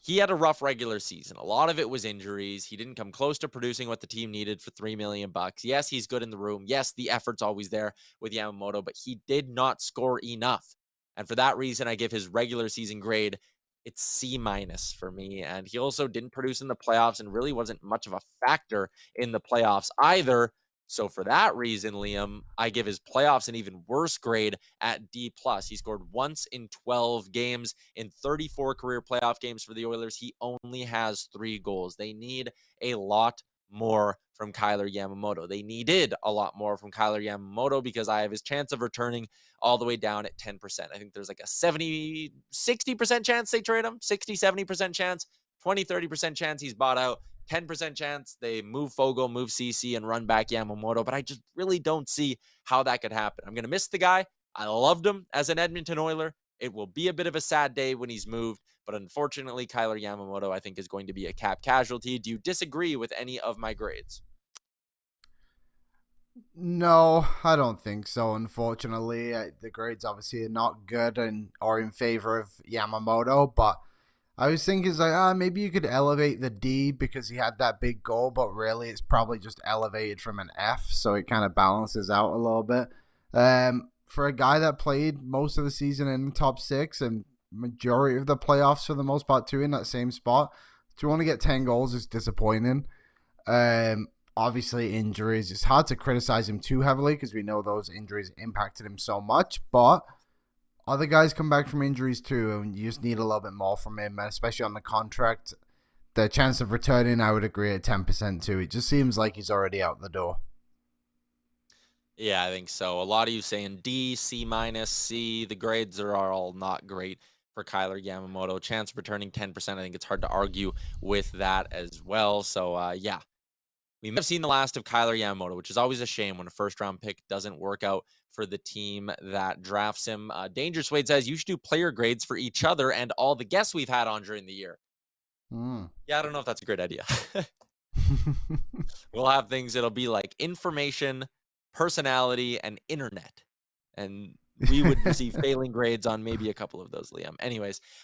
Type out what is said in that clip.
he had a rough regular season. A lot of it was injuries. He didn't come close to producing what the team needed for $3 million. Yes, he's good in the room. Yes, the effort's always there with Yamamoto, but he did not score enough. And for that reason, I give his regular season grade, it's C minus for me. And he also didn't produce in the playoffs and really wasn't much of a factor in the playoffs either. So for that reason, Liam, I give his playoffs an even worse grade at D plus. He scored once in 12 games. In 34 career playoff games for the Oilers, he only has 3 goals. They need a lot more from Kailer Yamamoto. They needed a lot more from Kailer Yamamoto because I have his chance of returning all the way down at 10%. I think there's like a 60% chance they trade him, 70% chance, 30% chance he's bought out. 10% chance they move Fogle, move CC, and run back Yamamoto, but I just really don't see how that could happen. I'm going to miss the guy. I loved him as an Edmonton Oiler. It will be a bit of a sad day when he's moved, but unfortunately, Kailer Yamamoto, I think, is going to be a cap casualty. Do you disagree with any of my grades? No, I don't think so. Unfortunately, the grades obviously are not good and are in favor of Yamamoto. But I was thinking, it's like, maybe you could elevate the D because he had that big goal. But really, it's probably just elevated from an F, so it kind of balances out a little bit. For a guy that played most of the season in the top six and majority of the playoffs for the most part too in that same spot, to only get 10 goals is disappointing. Obviously, injuries. It's hard to criticize him too heavily because we know those injuries impacted him so much. But other guys come back from injuries too, and you just need a little bit more from him, especially on the contract. The chance of returning, I would agree at 10% too. It just seems like he's already out the door. Yeah, I think so. A lot of you saying D, C minus, C. The grades are all not great for Kailer Yamamoto. Chance of returning 10%. I think it's hard to argue with that as well. So, yeah, we may have seen the last of Kailer Yamamoto, which is always a shame when a first round pick doesn't work out for the team that drafts him. Dangerous Wade says you should do player grades for each other and all the guests we've had on during the year. Mm. Yeah, I don't know if that's a great idea. We'll have things, it'll be like information, personality, and internet. And we would receive failing grades on maybe a couple of those, Liam. Anyways,